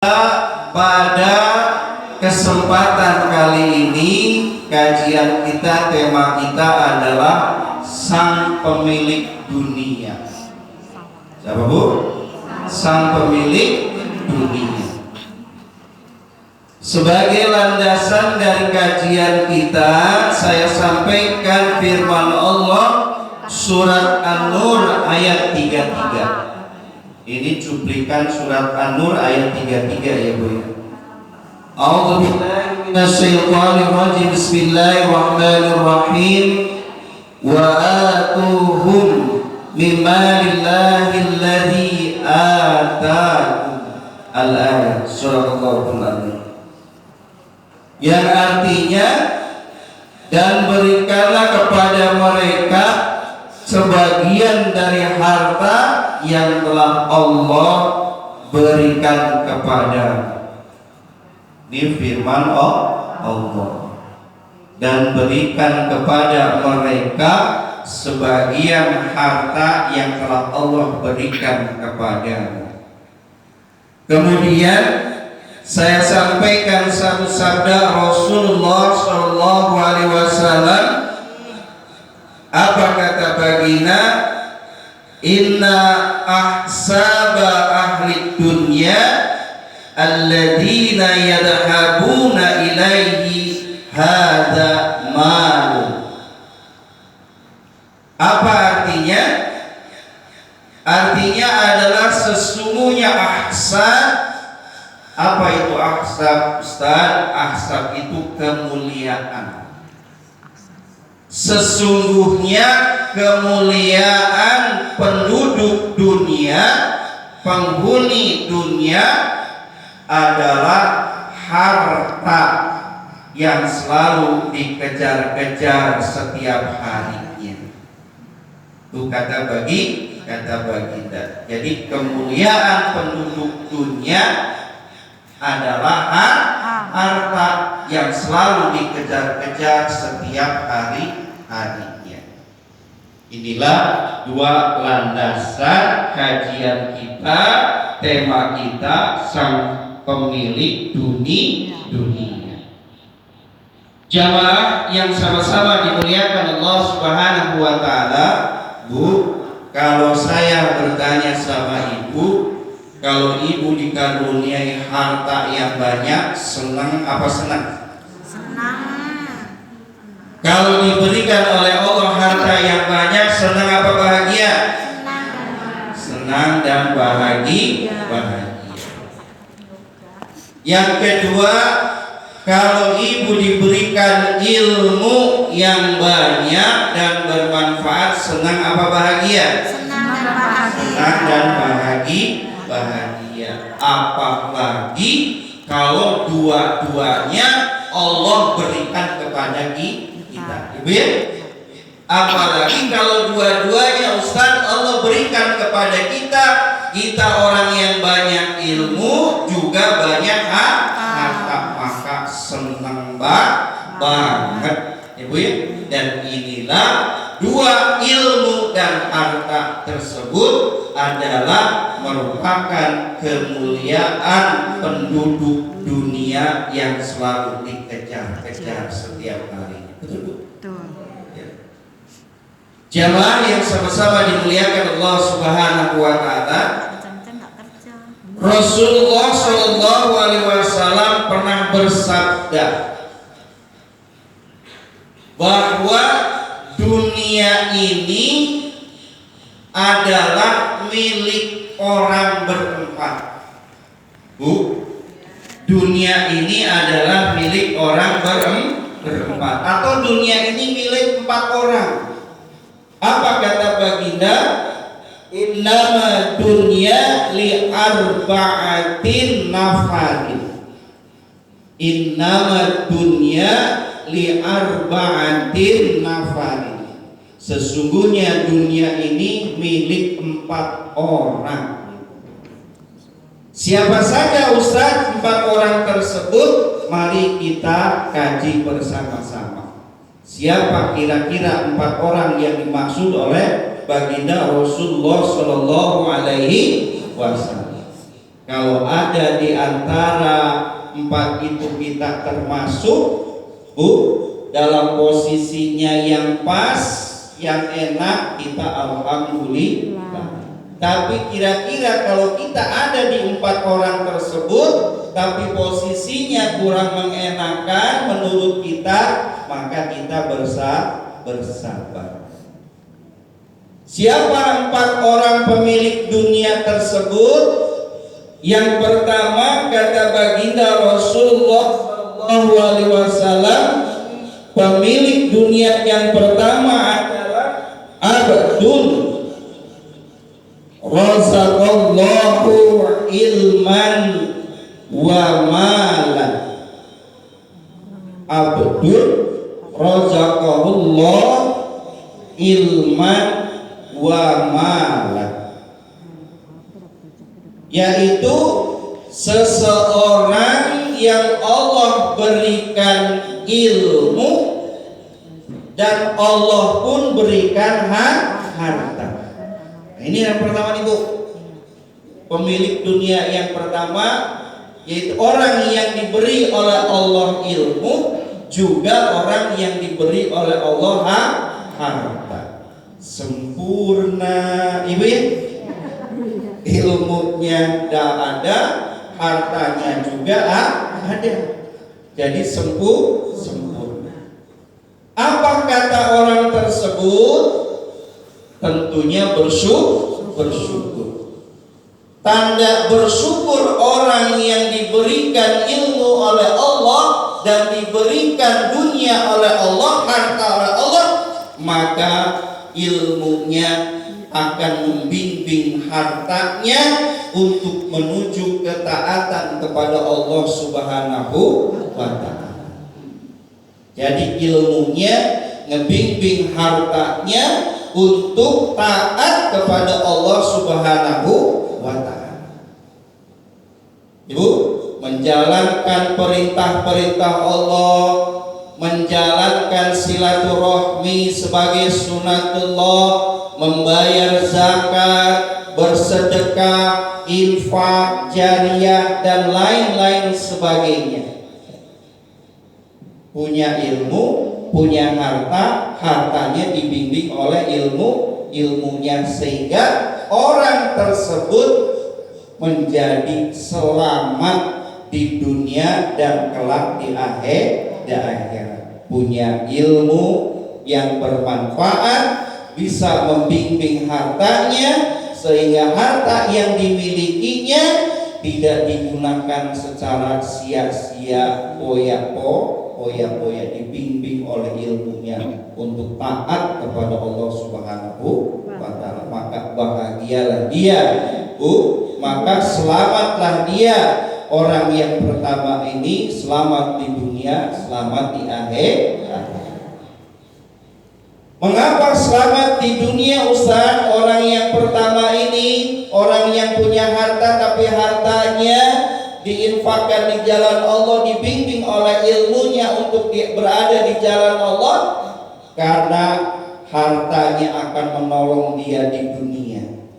Pada kesempatan kali ini kajian kita, tema kita adalah sang pemilik dunia. Siapa Bu? Sang pemilik dunia. Sebagai landasan dari kajian kita, saya sampaikan firman Allah surat An-Nur ayat 33. Ini cuplikan surat An-Nur ayat 33 ya Bu ya. A'udzubillahi minasyaitonir rajim. Bismillahirrahmanirrahim. Wa atuhum mimalillahi alladzi ataakum. Al-ayat surah Al-Qur'an. Yang artinya, dan berikanlah kepada mereka sebagian dari harta yang telah Allah berikan kepada. Ini firman Allah. Dan berikan kepada mereka sebagian harta yang telah Allah berikan kepada. Kemudian saya sampaikan satu sabda Rasulullah SAW. Apa kata baginda? Inna ahsaba ahli dunya alladzina yadhabuna ilaihi hadza mal. Apa artinya? Artinya adalah sesungguhnya ahsab. Apa itu ahsab, Ustaz? Ahsab itu kemuliaan. Sesungguhnya kemuliaan penduduk dunia, penghuni dunia adalah harta yang selalu dikejar-kejar setiap harinya. Itu kata baginda. Jadi kemuliaan penduduk dunia adalah harta yang selalu dikejar-kejar setiap harinya. Inilah dua landasan kajian kita, tema kita sang pemilik dunia. Jamaah yang sama-sama dimuliakan Allah Subhanahu wa taala, Bu, kalau saya bertanya sama Ibu, kalau Ibu dikaruniai harta yang banyak, senang apa senang? Senang. Kalau diberikan oleh Allah harta yang banyak, senang apa bahagia? Senang dan bahagia. Yang kedua, kalau Ibu diberikan ilmu yang banyak dan bermanfaat, senang apa bahagia? Senang dan bahagia. Senang dan bahagia. Apalagi kalau dua-duanya Allah berikan kepada kita, Ibu ya? Apalagi kalau dua-duanya Ustaz Allah berikan kepada kita, kita orang yang banyak ilmu juga banyak harta, maka senang banget, Ibu ya? Dan inilah dua ilmu dan harta tersebut adalah merupakan kemuliaan penduduk dunia yang selalu dikejar-kejar setiap hari. Betul. Ya. Jamaah yang sama-sama dimuliakan Allah Subhanahu wa taala, Rasulullah SAW pernah bersabda bahwa dunia ini adalah milik orang berempat. Bu, dunia ini adalah milik orang berempat, atau dunia ini milik 4 orang. Apa kata baginda? Innama dunya li arba'atin nafarin. Innama dunya li arba'atin nafarin. Sesungguhnya dunia ini milik 4 orang. Siapa saja Ustaz 4 orang tersebut? Mari kita kaji bersama-sama. Siapa kira-kira 4 orang yang dimaksud oleh baginda Rasulullah Shallallahu Alaihi Wasallam? Kalau ada di antara empat itu kita termasuk dalam posisinya yang pas, yang enak, kita alhamdulillah. Tapi kira-kira kalau kita ada di empat orang tersebut tapi posisinya kurang mengenakan menurut kita, maka kita bersabar. Siapa empat orang pemilik dunia tersebut? Yang pertama, kata baginda Rasulullah SAW, pemilik dunia yang pertama adalah abdun razaqallahu ilman wa malan. Abdun razaqallahu ilman wa malan, yaitu seseorang yang Allah berikan ilmu dan Allah pun berikan harta. Nah, ini yang pertama nih Bu, pemilik dunia yang pertama yaitu orang yang diberi oleh Allah ilmu, juga orang yang diberi oleh Allah harta. Sempurna Ibu ya, ilmunya ada, hartanya juga ada, jadi sempurna. Apa kata orang tersebut? Tentunya bersyukur. Tanda bersyukur orang yang diberikan ilmu oleh Allah dan diberikan dunia oleh Allah, harta oleh Allah, maka ilmunya akan membimbing hartanya untuk menuju ketaatan kepada Allah Subhanahu wa ta'ala. Jadi ilmunya ngebimbing hartanya untuk taat kepada Allah Subhanahu wa ta'ala. Ibu, menjalankan perintah-perintah Allah, menjalankan silaturahmi sebagai sunatullah, membayar zakat, bersedekah, infak, jariyah, dan lain-lain sebagainya. Punya ilmu, punya harta, hartanya dibimbing oleh ilmunya, sehingga orang tersebut menjadi selamat di dunia dan kelak di akhirat. Punya ilmu yang bermanfaat, bisa membimbing hartanya sehingga harta yang dimilikinya tidak digunakan secara sia-sia, poya-poya, dibimbing oleh ilmunya untuk taat kepada Allah Subhanahu wa ta'ala. Maka bahagialah dia, maka selamatlah dia. Orang yang pertama ini selamat di dunia, selamat di akhirat. Mengapa selamat di dunia Ustaz? Orang yang pertama ini orang yang punya harta tapi hartanya diinfakkan di jalan Allah, dibimbing oleh ilmunya untuk berada di jalan Allah, karena hartanya akan menolong dia di dunia,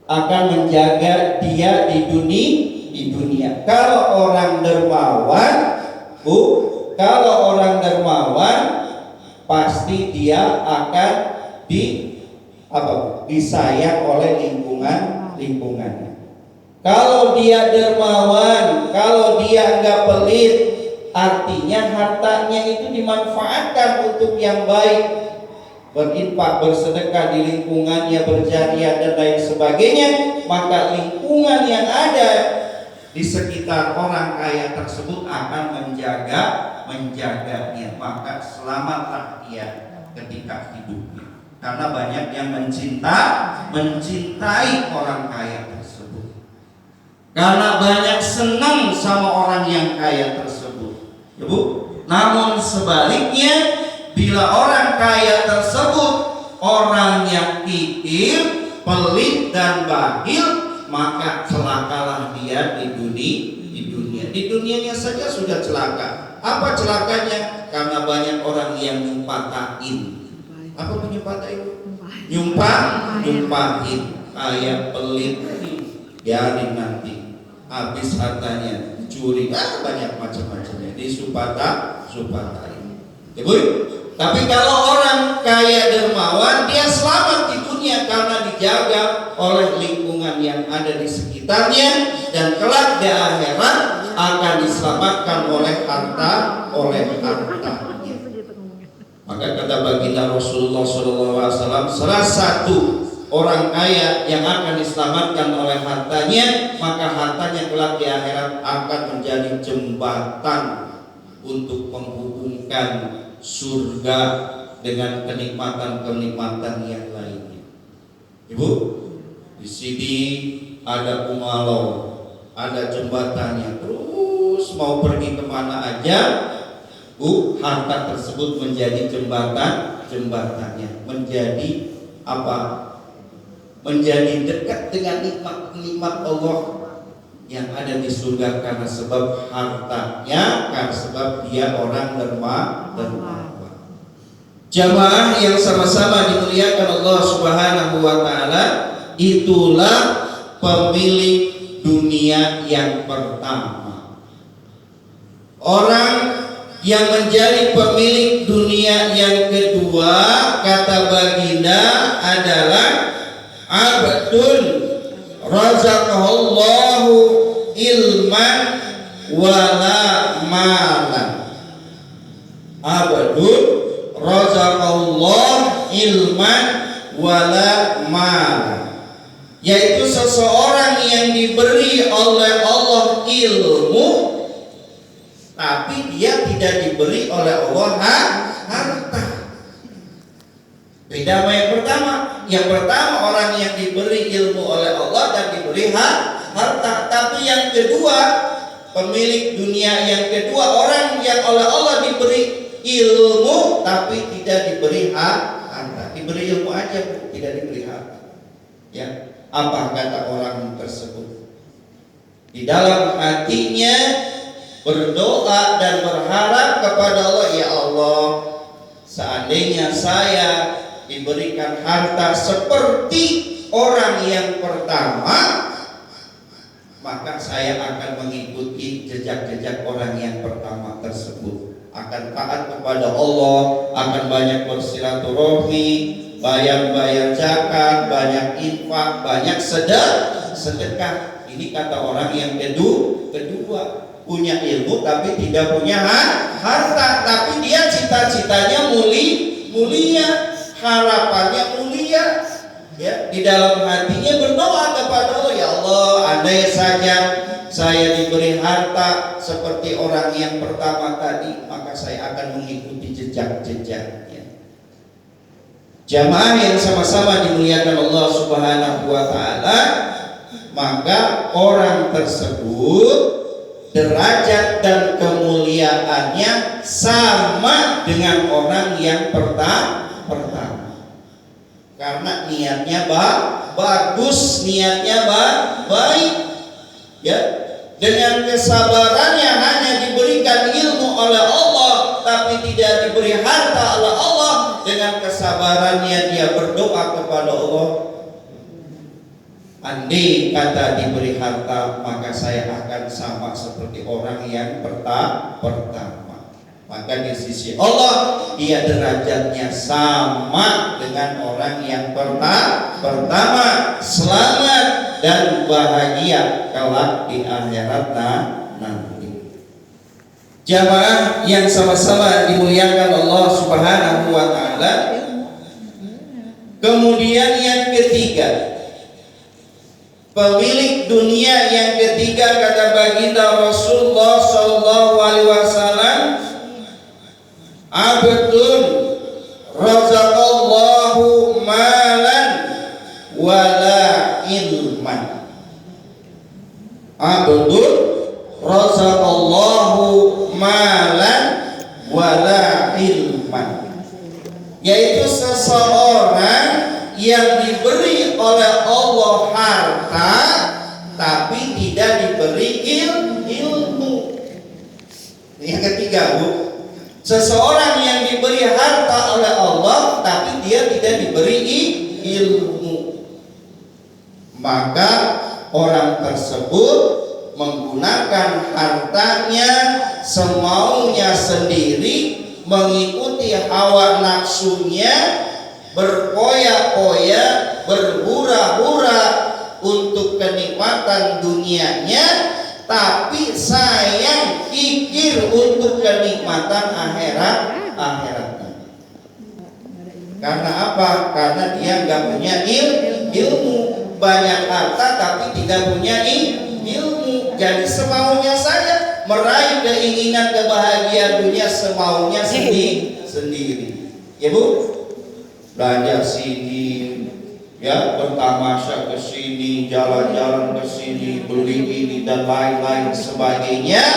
akan menjaga dia di dunia. Kalau orang dermawan, pasti dia akan disayang oleh lingkungannya. Kalau dia dermawan, kalau dia enggak pelit, artinya hartanya itu dimanfaatkan untuk yang baik, berinfak, bersedekah di lingkungannya, berjariah dan lain sebagainya, maka lingkungan yang ada di sekitar orang kaya tersebut akan menjaganya, maka selamatlah dia ketika hidupnya. Karena banyak yang mencintai orang kaya tersebut, karena banyak senang sama orang yang kaya tersebut, Ibu. Namun sebaliknya, bila orang kaya tersebut orang yang kikir, pelit dan bakhil, maka celakalah dia di dunia. Di dunianya saja sudah celaka. Apa celakanya? Karena banyak orang yang nyumpahin. Apa menyumpahin? Nyumpahin. Kayak pelit, biarin nanti. habis hartanya curi, banyak macam-macamnya disupatai. Ibu, tapi kalau orang kaya dermawan, dia selamat di dunia karena dijaga oleh lingkungan yang ada di sekitarnya, dan kelak di akhirat akan diselamatkan oleh hartanya. Maka kata baginda Rasulullah SAW, salah satu orang kaya yang akan diselamatkan oleh hartanya, maka hartanya kelak di akhirat akan menjadi jembatan untuk menghubungkan surga dengan kenikmatan-kenikmatan yang lainnya. Ibu, di sini ada Umalo, ada jembatannya, terus mau pergi kemana aja, harta tersebut menjadi jembatannya, menjadi apa? Menjadi dekat dengan nikmat Allah yang ada di surga karena sebab hartanya, karena sebab dia orang dermawan. Jamaah yang sama-sama dimuliakan Allah Subhanahu wa taala, itulah pemilik dunia yang pertama. Orang yang menjadi pemilik dunia yang kedua, kata baginda, adalah abdun razaqahullahu ilman wala malan. Abdun razaqahullahu ilman wala malan, yaitu seseorang yang diberi oleh Allah ilmu, tapi dia tidak diberi oleh Allah harta. Beda sama yang pertama. Yang pertama orang yang diberi ilmu oleh Allah dan diberi harta. Tapi yang kedua, pemilik dunia yang kedua, orang yang oleh Allah diberi ilmu tapi tidak diberi harta. Diberi ilmu aja, tidak diberi harta. Ya, apa kata orang tersebut? Di dalam hatinya berdoa dan berharap kepada Allah, ya Allah, seandainya saya diberikan harta seperti orang yang pertama, maka saya akan mengikuti jejak-jejak orang yang pertama tersebut, akan taat kepada Allah, akan banyak bersilaturahmi, bayar zakat, banyak infak, banyak sedekah. Ini kata orang yang kedua, punya ilmu tapi tidak punya harta, tapi dia cita-citanya mulia, harapannya mulia, ya, di dalam hatinya berdoa kepada Allah, ya Allah, andai saja saya diberi harta seperti orang yang pertama tadi, maka saya akan mengikuti jejak-jejaknya. Jamaah yang sama-sama dimuliakan Allah Subhanahu wa taala, maka orang tersebut derajat dan kemuliaannya sama dengan orang yang pertama, karena niatnya bagus, niatnya baik, ya. Dengan kesabarannya hanya diberikan ilmu oleh Allah tapi tidak diberi harta oleh Allah, dengan kesabarannya dia berdoa kepada Allah, andai kata diberi harta maka saya akan sama seperti orang yang pertama. Maka di sisi Allah dia derajatnya sama dengan orang yang pertama, selamat dan bahagia kelak di akhirat nanti. Jamaah yang sama-sama dimuliakan Allah Subhanahu wa taala. Kemudian yang ketiga, pemilik dunia yang ketiga, kata baginda Rasulullah sallallahu alaihi wasallam, abdun razaqallahu malan wala ilman. Abdun razaqallahu malan wala ilman, yaitu seseorang yang diberi oleh Allah harta tapi tidak diberi ilmu. Yang ketiga, Bu, seseorang yang diberi harta oleh Allah tapi dia tidak diberi ilmu, maka orang tersebut menggunakan hartanya semaunya sendiri, mengikuti hawa nafsunya, berpoya-poya, berhura-hura untuk kenikmatan dunianya, tapi sayang kikir untuk kenikmatan akhiratnya. Karena apa? Karena dia nggak punya ilmu, banyak harta tapi tidak punya ilmu. Jadi semaunya saja meraih keinginan kebahagiaan dunia semaunya sendiri. Ya Bu, belanja sini, ya bertamasya ke sini, jalan-jalan ke sini, beli ini dan lain-lain sebagainya,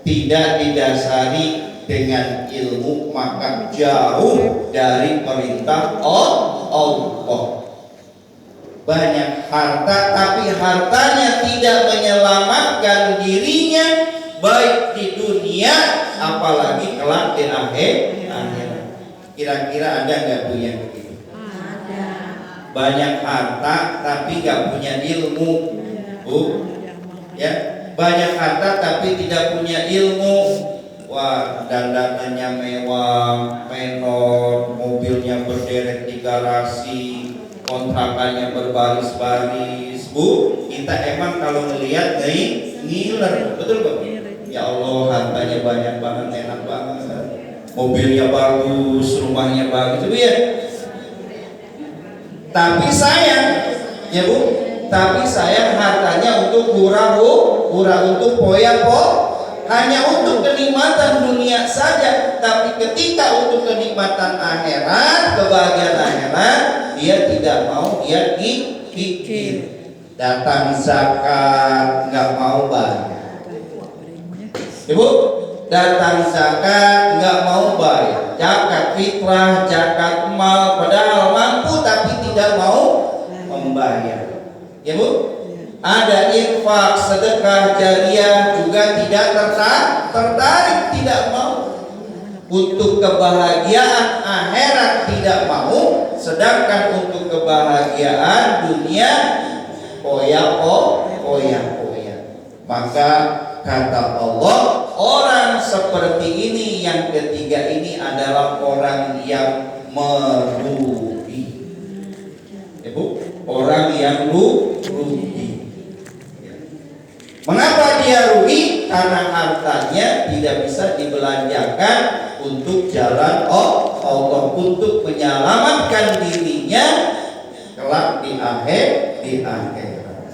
tidak didasari dengan ilmu, maka jauh dari perintah Allah. Banyak harta tapi hartanya tidak menyelamatkan dirinya baik di dunia apalagi kelak di akhirat. Kira-kira ada nggak Bu yang begitu? Ada. Banyak harta tapi nggak punya ilmu, Bu. Ya, banyak harta tapi tidak punya ilmu. Wah, dandanannya mewah, menor, mobilnya berderet di garasi, kontrakannya berbaris-baris. Bu, kita emang kalau melihat dari ngiler, betul Pak? Ya Allah, hartanya banyak banget, enak banget, mobilnya bagus, rumahnya bagus, Bu ya. Tapi sayang, ya Bu, tapi sayang hartanya untuk hura-hura, untuk poya-poya, hanya untuk kenikmatan dunia saja. Tapi ketika untuk kenikmatan akhirat, kebahagiaan akhirat, dia tidak mau, dia kikir. Datang zakat nggak mau bayar. Ibu, datang zakat nggak mau bayar. Zakat fitrah, zakat mal, padahal mampu tapi tidak mau membayar. Ya Bu, ada infak, sedekah jariah juga tidak tertarik, tidak mau. Untuk kebahagiaan akhirat tidak mau, sedangkan untuk kebahagiaan dunia poya-poya. Maka kata Allah, orang seperti ini yang ketiga ini adalah orang yang merugi. Ibu, orang yang rugi. Mengapa dia rugi? Karena hartanya tidak bisa dibelanjakan untuk jalan Allah, untuk menyelamatkan dirinya kelak di akhirat.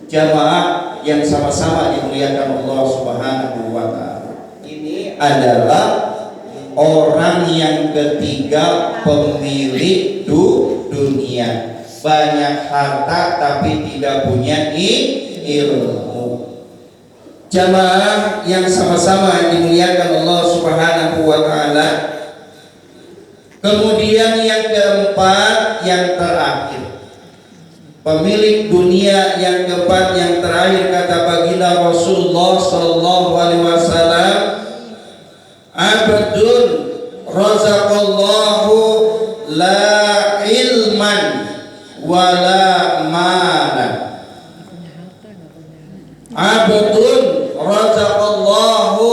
Jamaah yang sama-sama dimuliakan Allah Subhanahu wa taala. Ini adalah orang yang ketiga pemilik dunia. Banyak harta tapi tidak punya ilmu. Jamaah yang sama-sama dimuliakan Allah Subhanahu wa taala. Kemudian yang keempat, yang terakhir, pemilik dunia yang keempat, yang terakhir, kata baginda Rasulullah sallallahu alaihi wasallam, abdun razaqallahu la ilman wala malan. Abdun razaqallahu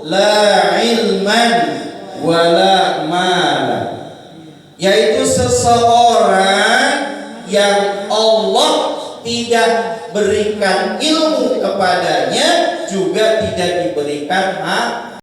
la ilman wala malan, yaitu seseorang yang Allah tidak berikan ilmu kepadanya, juga tidak diberikan hak